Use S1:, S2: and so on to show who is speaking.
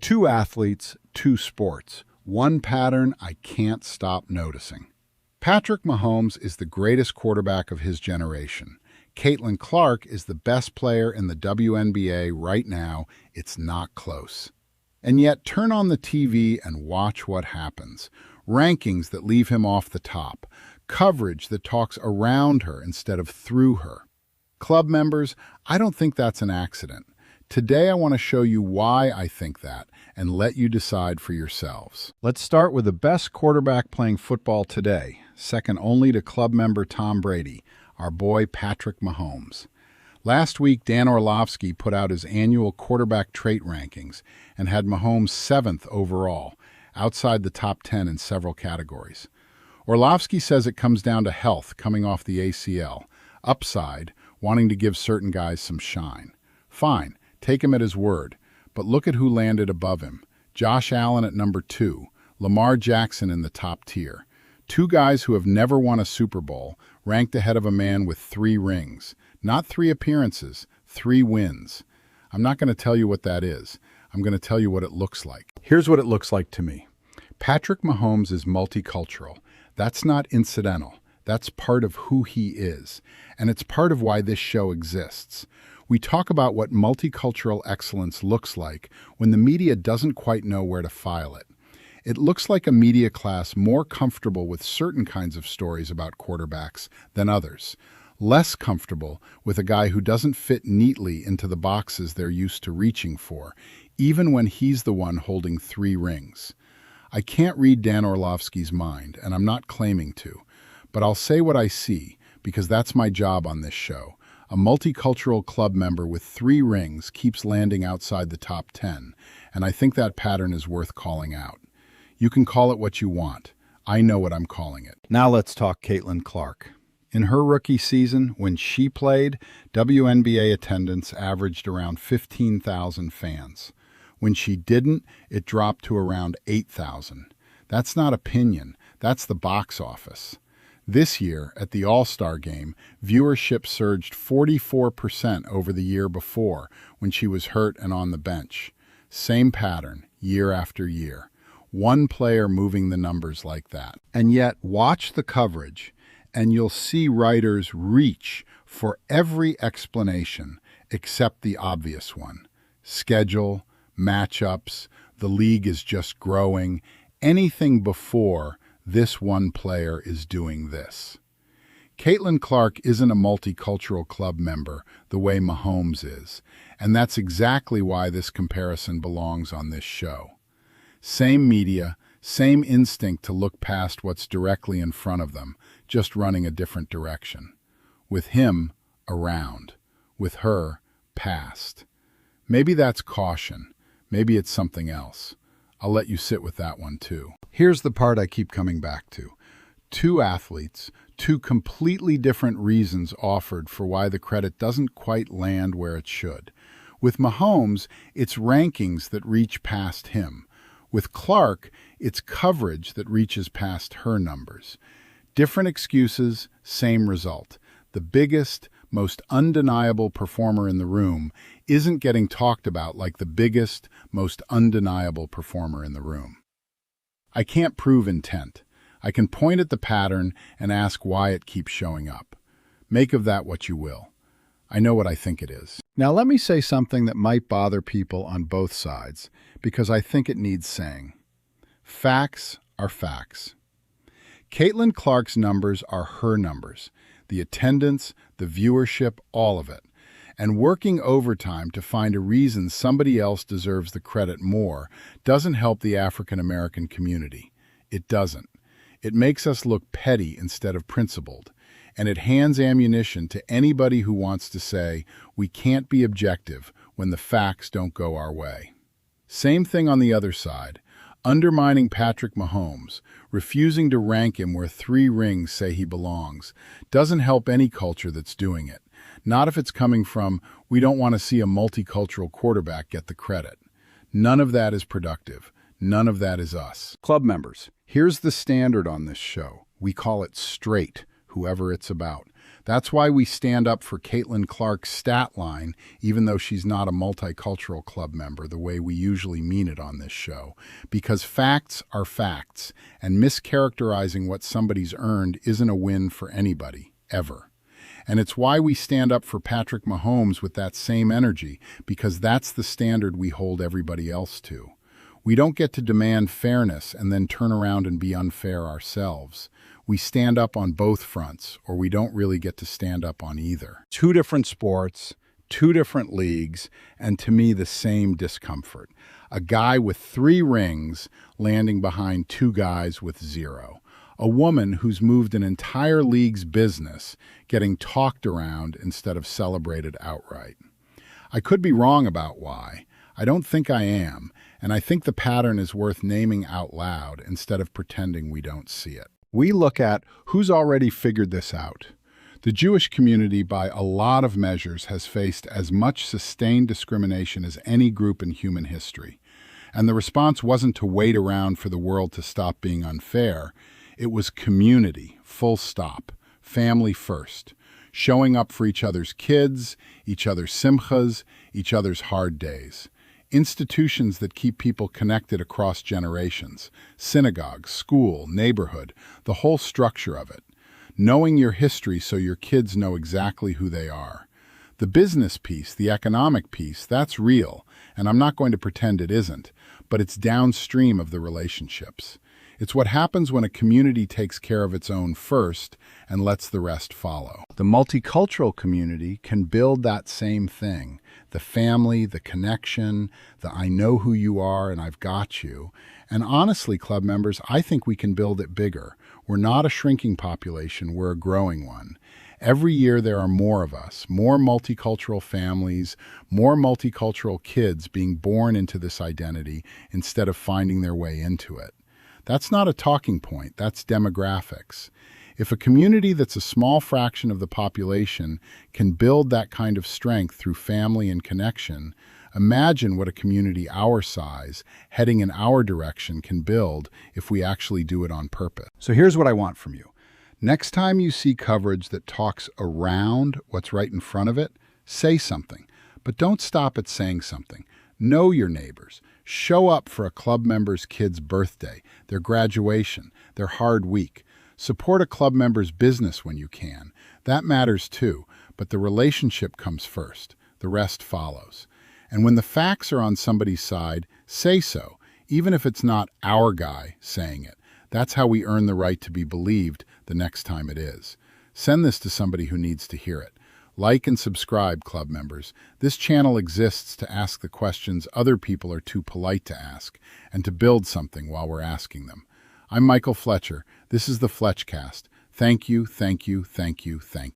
S1: Two athletes, two sports. One pattern I can't stop noticing. Patrick Mahomes is the greatest quarterback of his generation. Caitlin Clark is the best player in the WNBA right now. It's not close. And yet, turn on the TV and watch what happens. Rankings that leave him off the top. Coverage that talks around her instead of through her. Club members, I don't think that's an accident. Today I want to show you why I think that and let you decide for yourselves. Let's start with the best quarterback playing football today, second only to club member Tom Brady, our boy Patrick Mahomes. Last week, Dan Orlovsky put out his annual quarterback trait rankings and had Mahomes 7th overall, outside the top 10 in several categories. Orlovsky says it comes down to health coming off the ACL, upside, wanting to give certain guys some shine. Fine. Take him at his word, but look at who landed above him. Josh Allen at number 2, Lamar Jackson in the top tier. Two guys who have never won a Super Bowl, ranked ahead of a man with 3 rings. Not 3 appearances, 3 wins. I'm not going to tell you what that is. I'm going to tell you what it looks like. Here's what it looks like to me. Patrick Mahomes is multicultural. That's not incidental. That's part of who he is. And it's part of why this show exists. We talk about what multicultural excellence looks like when the media doesn't quite know where to file it. It looks like a media class more comfortable with certain kinds of stories about quarterbacks than others, less comfortable with a guy who doesn't fit neatly into the boxes they're used to reaching for, even when he's the one holding 3 rings. I can't read Dan Orlovsky's mind, and I'm not claiming to, but I'll say what I see, because that's my job on this show. A multicultural club member with 3 rings keeps landing outside the top 10, and I think that pattern is worth calling out. You can call it what you want. I know what I'm calling it. Now let's talk Caitlin Clark. In her rookie season, when she played, WNBA attendance averaged around 15,000 fans. When she didn't, it dropped to around 8,000. That's not opinion, that's the box office. This year, at the All-Star Game, viewership surged 44% over the year before when she was hurt and on the bench. Same pattern, year after year. One player moving the numbers like that. And yet, watch the coverage, and you'll see writers reach for every explanation except the obvious one. Schedule, matchups, the league is just growing, anything before this one player is doing this. Caitlin Clark isn't a multicultural club member the way Mahomes is, and that's exactly why this comparison belongs on this show. Same media, same instinct to look past what's directly in front of them, just running a different direction. With him, around. With her, past. Maybe that's caution. Maybe it's something else. I'll let you sit with that one too. Here's the part I keep coming back to. 2 athletes, 2 completely different reasons offered for why the credit doesn't quite land where it should. With Mahomes, it's rankings that reach past him. With Clark, it's coverage that reaches past her numbers. Different excuses, same result. The biggest, most undeniable performer in the room isn't getting talked about like the biggest, most undeniable performer in the room. I can't prove intent. I can point at the pattern and ask why it keeps showing up. Make of that what you will. I know what I think it is. Now let me say something that might bother people on both sides, because I think it needs saying. Facts are facts. Caitlin Clark's numbers are her numbers. The attendance, the viewership, all of it. And working overtime to find a reason somebody else deserves the credit more doesn't help the African American community. It doesn't. It makes us look petty instead of principled. And it hands ammunition to anybody who wants to say we can't be objective when the facts don't go our way. Same thing on the other side. Undermining Patrick Mahomes, refusing to rank him where 3 rings say he belongs, doesn't help any culture that's doing it. Not if it's coming from, we don't want to see a multicultural quarterback get the credit. None of that is productive. None of that is us. Club members, here's the standard on this show. We call it straight, whoever it's about. That's why we stand up for Caitlin Clark's stat line, even though she's not a multicultural club member the way we usually mean it on this show. Because facts are facts, and mischaracterizing what somebody's earned isn't a win for anybody, ever. And it's why we stand up for Patrick Mahomes with that same energy, because that's the standard we hold everybody else to. We don't get to demand fairness and then turn around and be unfair ourselves. We stand up on both fronts, or we don't really get to stand up on either. Two different sports, two different leagues, and to me the same discomfort. A guy with 3 rings landing behind 2 guys with 0. A woman who's moved an entire league's business getting talked around instead of celebrated outright. I could be wrong about why. I don't think I am, and I think the pattern is worth naming out loud instead of pretending we don't see it. We look at who's already figured this out. The Jewish community, by a lot of measures, has faced as much sustained discrimination as any group in human history. And the response wasn't to wait around for the world to stop being unfair. It was community, full stop, family first, showing up for each other's kids, each other's simchas, each other's hard days. Institutions that keep people connected across generations, synagogue, school, neighborhood, the whole structure of it. Knowing your history so your kids know exactly who they are. The business piece, the economic piece, that's real, and I'm not going to pretend it isn't, but it's downstream of the relationships. It's what happens when a community takes care of its own first and lets the rest follow. The multicultural community can build that same thing. The family, the connection, the I know who you are and I've got you. And honestly, club members, I think we can build it bigger. We're not a shrinking population, we're a growing one. Every year there are more of us, more multicultural families, more multicultural kids being born into this identity instead of finding their way into it. That's not a talking point, that's demographics. If a community that's a small fraction of the population can build that kind of strength through family and connection, imagine what a community our size, heading in our direction, can build if we actually do it on purpose. So here's what I want from you. Next time you see coverage that talks around what's right in front of it, say something. But don't stop at saying something. Know your neighbors. Show up for a club member's kid's birthday, their graduation, their hard week. Support a club member's business when you can. That matters too, but the relationship comes first. The rest follows. And when the facts are on somebody's side, say so, even if it's not our guy saying it. That's how we earn the right to be believed the next time it is. Send this to somebody who needs to hear it. Like and subscribe, club members. This channel exists to ask the questions other people are too polite to ask, and to build something while we're asking them. I'm Michael Fletcher. This is the Fletchcast. Thank you, thank you, thank you, thank you.